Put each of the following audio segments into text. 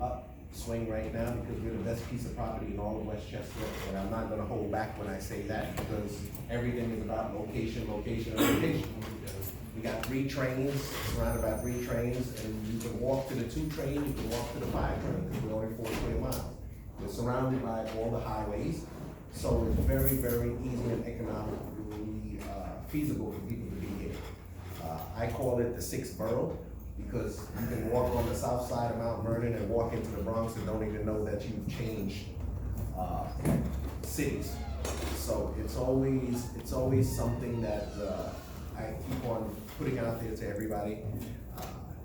upswing right now because we're the best piece of property in all of Westchester, and I'm not gonna hold back when I say that, because everything is about location, location, and location. We got 3 trains, surrounded by 3 trains, and you can walk to the 2 train, you can walk to the 5 train, because we're only 4 square miles. We're surrounded by all the highways, so it's very, very easy and economically feasible for people to be here. I call it the 6th borough, because you can walk on the south side of Mount Vernon and walk into the Bronx and don't even know that you've changed cities. So it's always something that I keep on putting out there to everybody.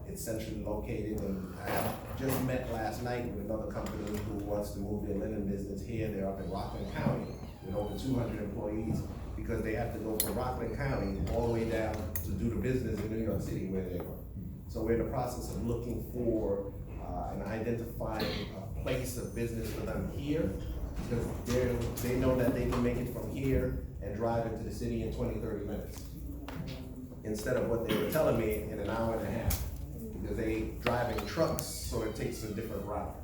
It's centrally located, and I just met last night with another company who wants to move their linen business here. They're up in Rockland County with over 200 employees, because they have to go from Rockland County all the way down to do the business in New York City where they are. So we're in the process of looking for and identifying a place of business for them here, because they know that they can make it from here and drive into the city in 20, 30 minutes. Instead of what they were telling me in an hour and a half, because they driving trucks, so it takes a different route.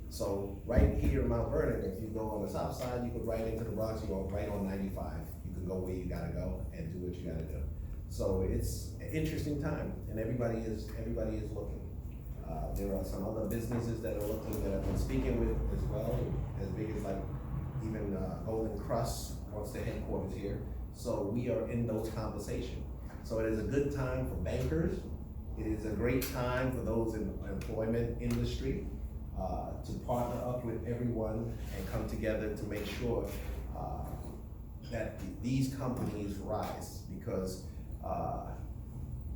So right here in Mount Vernon, if you go on the south side, you go right into the Bronx, you go right on 95. You can go where you gotta go and do what you gotta do. So it's an interesting time, and everybody is looking. There are some other businesses that are looking, that I've been speaking with as well, as big as like even Golden Crust wants their headquarters here. So we are in those conversations. So it is a good time for bankers. It is a great time for those in the employment industry to partner up with everyone and come together to make sure that these companies rise, because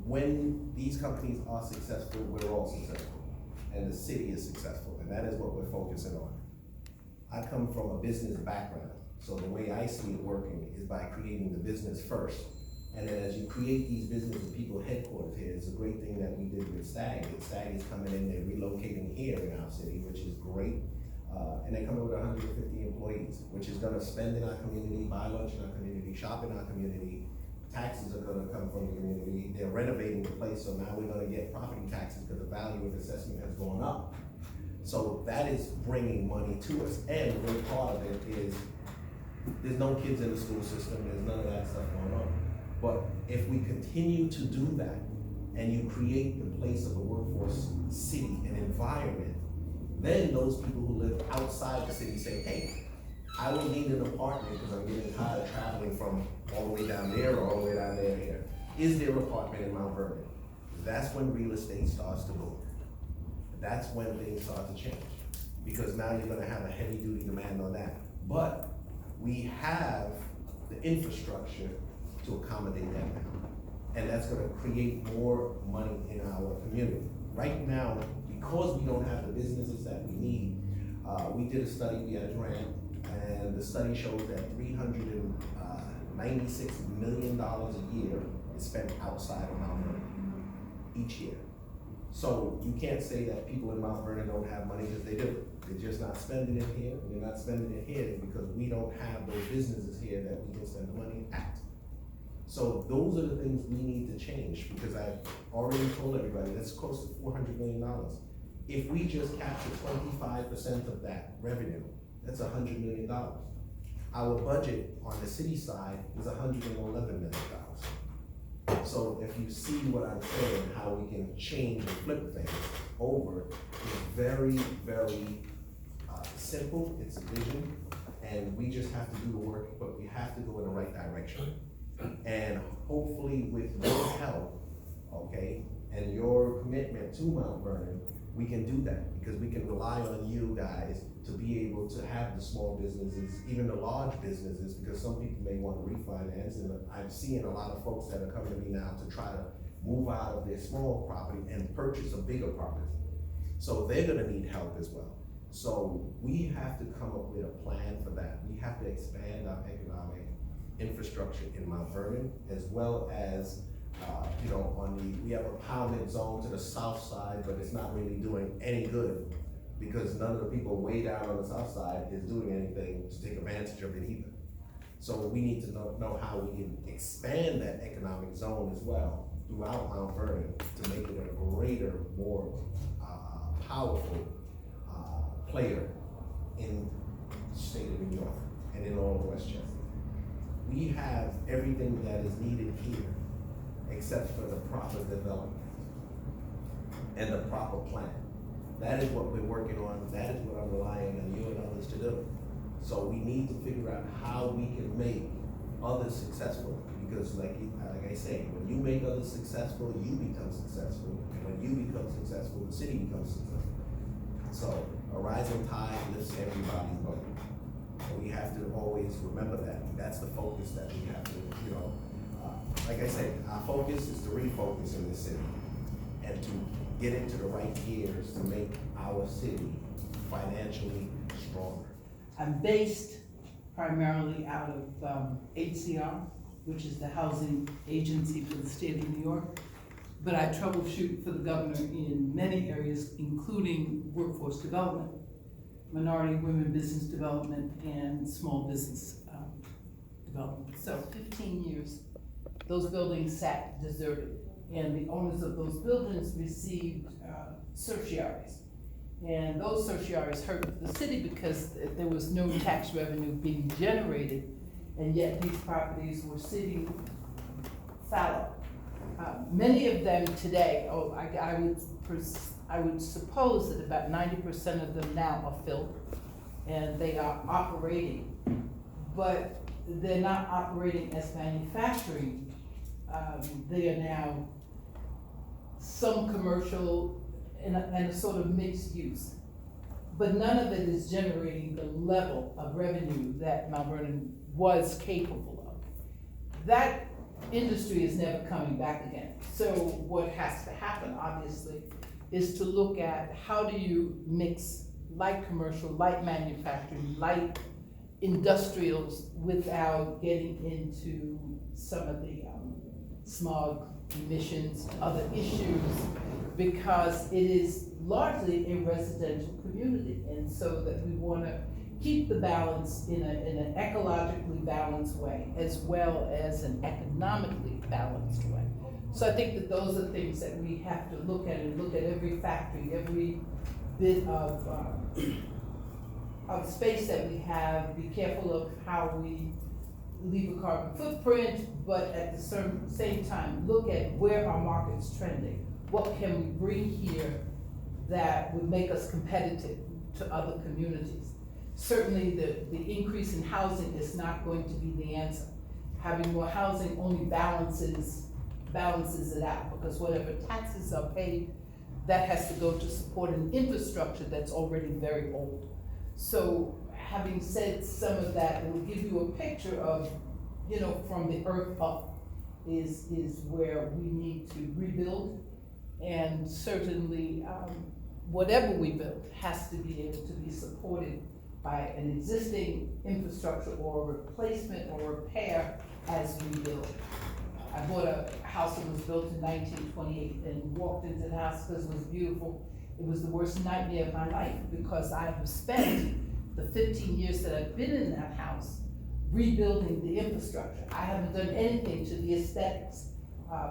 when these companies are successful, we're all successful, and the city is successful, and that is what we're focusing on. I come from a business background, so the way I see it working is by creating the business first. And then as you create these businesses and people headquarters here, it's a great thing that we did with Stag. Stag is coming in, they're relocating here in our city, which is great. And they come in with 150 employees, which is gonna spend in our community, buy lunch in our community, shop in our community. Taxes are gonna come from the community. They're renovating the place, so now we're gonna get property taxes because the value of assessment has gone up. So that is bringing money to us. And the great part of it is there's no kids in the school system, there's none of that stuff going on. But if we continue to do that, and you create the place of a workforce city, an environment, then those people who live outside the city say, hey, I will need an apartment because I'm getting tired of traveling from all the way down there or all the way down there here. Is there an apartment in Mount Vernon? That's when real estate starts to boom. That's when things start to change, because now you're gonna have a heavy duty demand on that. But we have the infrastructure to accommodate that now. And that's gonna create more money in our community. Right now, because we don't have the businesses that we need, we did a study, we had a grant, and the study shows that $396 million a year is spent outside of Mount Vernon each year. So you can't say that people in Mount Vernon don't have money, because they do. They're just not spending it here. They're not spending it here because we don't have those businesses here that we can spend the money at. So those are the things we need to change, because I've already told everybody that's close to $400 million. If we just capture 25% of that revenue, that's $100 million. Our budget on the city side is $111 million. So if you see what I'm saying, how we can change and flip things over, it's very, very simple. It's a vision, and we just have to do the work, but we have to go in the right direction. And hopefully with your help, okay, and your commitment to Mount Vernon, we can do that, because we can rely on you guys to be able to have the small businesses, even the large businesses, because some people may want to refinance, and I'm seeing a lot of folks that are coming to me now to try to move out of their small property and purchase a bigger property. So they're gonna need help as well. So we have to come up with a plan for that. We have to expand our economic infrastructure in Mount Vernon, as well as we have a pounded zone to the south side, but it's not really doing any good, because none of the people way down on the south side is doing anything to take advantage of it either. So we need to know how we can expand that economic zone as well throughout Mount Vernon to make it a greater, more powerful player in the state of New York and in all of Westchester. We have everything that is needed here except for the proper development and the proper plan. That is what we're working on. That is what I'm relying on you and others to do. So we need to figure out how we can make others successful, because like I say, when you make others successful, you become successful. And when you become successful, the city becomes successful. So a rising tide lifts everybody's boat. And we have to always remember that. That's the focus that we have to, like I said, our focus is to refocus in this city and to get into the right gears to make our city financially stronger. I'm based primarily out of HCR, which is the housing agency for the state of New York. But I troubleshoot for the governor in many areas, including workforce development, minority women business development, and small business development. So 15 years, those buildings sat deserted, and the owners of those buildings received certiorari's. And those certiorari's hurt the city because there was no tax revenue being generated, and yet these properties were sitting fallow. Many of them today, I would suppose that about 90% of them now are filled, and they are operating, but they're not operating as manufacturing. They are now some commercial and a sort of mixed use. But none of it is generating the level of revenue that Mount Vernon was capable of. That industry is never coming back again. So what has to happen, obviously, is to look at how do you mix light commercial, light manufacturing, light industrials without getting into some of the smog emissions, other issues, because it is largely a residential community. And so that we want to keep the balance in an ecologically balanced way, as well as an economically balanced way. So I think that those are things that we have to look at, and look at every factory, every bit of space that we have, be careful of how we leave a carbon footprint, but at the same time, look at where our market's trending. What can we bring here that would make us competitive to other communities? Certainly the increase in housing is not going to be the answer. Having more housing only balances it out, because whatever taxes are paid, that has to go to support an infrastructure that's already very old. So having said some of that, it will give you a picture of, from the earth up is where we need to rebuild. And certainly, whatever we build has to be able to be supported by an existing infrastructure or replacement or repair as we build. I bought a house that was built in 1928 and walked into the house because it was beautiful. It was the worst nightmare of my life, because I have spent the 15 years that I've been in that house rebuilding the infrastructure. I haven't done anything to the aesthetics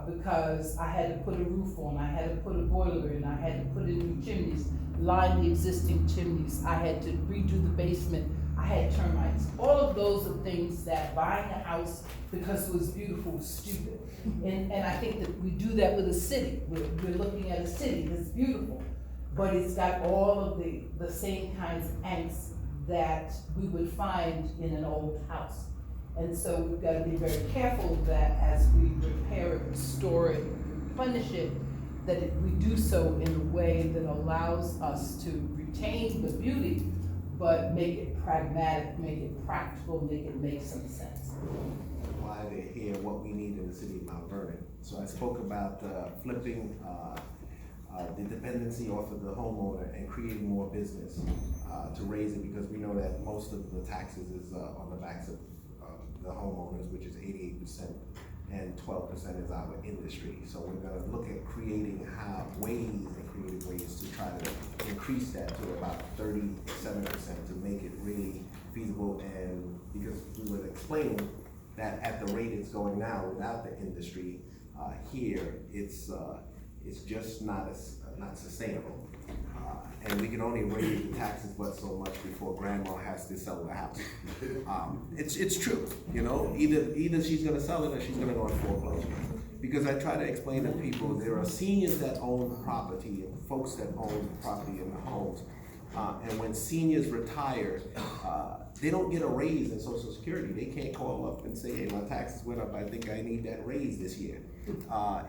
because I had to put a roof on, I had to put a boiler in, I had to put in new chimneys, line the existing chimneys, I had to redo the basement, I had termites. All of those are things that buying a house because it was beautiful was stupid. And I think that we do that with a city. We're looking at a city that's beautiful, but it's got all of the same kinds of angst that we would find in an old house. And so we've got to be very careful that as we repair it, restore it, replenish it, that we do so in a way that allows us to retain the beauty, but make it pragmatic, make it practical, make it make some sense. Why they're here, what we need in the city of Mount Vernon. So I spoke about flipping the dependency off of the homeowner and creating more business to raise it, because we know that most of the taxes is on the backs of the homeowners, which is 88%, and 12% is our industry. So we're gonna look at creating creative ways to try to increase that to about 37% to make it really feasible. And because we were explaining that at the rate it's going now without the industry here, it's just not not sustainable. And we can only raise the taxes but so much before grandma has to sell the house. It's true, you know, either she's gonna sell it or she's gonna go in foreclosure. Because I try to explain to people, there are seniors that own property and folks that own property in the homes. And when seniors retire, they don't get a raise in Social Security. They can't call up and say, hey, my taxes went up, I think I need that raise this year.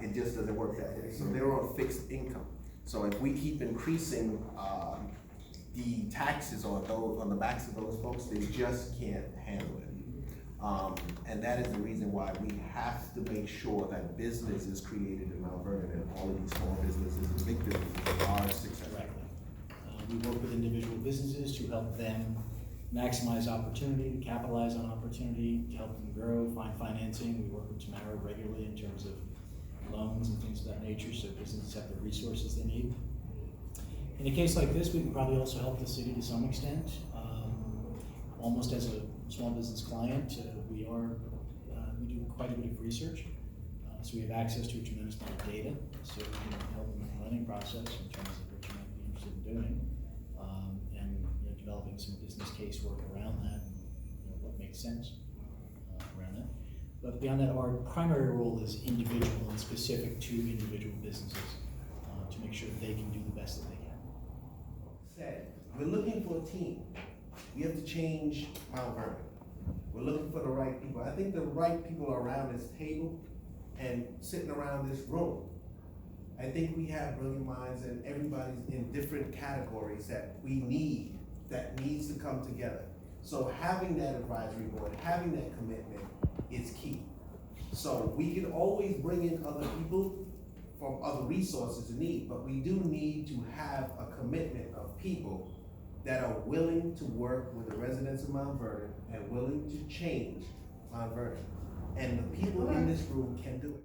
It just doesn't work that way. So they're on fixed income. So if we keep increasing the taxes on the backs of those folks, they just can't handle it. And that is the reason why we have to make sure that business is created in Mount Vernon and all of these small businesses and big businesses are successful. Correct. We work with individual businesses to help them maximize opportunity, capitalize on opportunity, to help them grow, find financing. We work with Tamara regularly in terms of loans and things of that nature, so businesses have the resources they need. In a case like this, we can probably also help the city to some extent. Almost as a small business client, we do quite a bit of research. So we have access to a tremendous amount of data, so we can help them with the planning process in terms of what you might be interested in doing, and developing some business case work around that, what makes sense around that. But beyond that, our primary role is individual and specific to individual businesses to make sure that they can do the best that they can. Said, we're looking for a team. We have to change Mount Vernon. We're looking for the right people. I think the right people are around this table and sitting around this room. I think we have brilliant minds and everybody's in different categories that needs to come together. So having that advisory board, having that commitment is key. So we can always bring in other people from other resources in need, but we do need to have a commitment of people that are willing to work with the residents of Mount Vernon and willing to change Mount Vernon. And the people in this room can do it.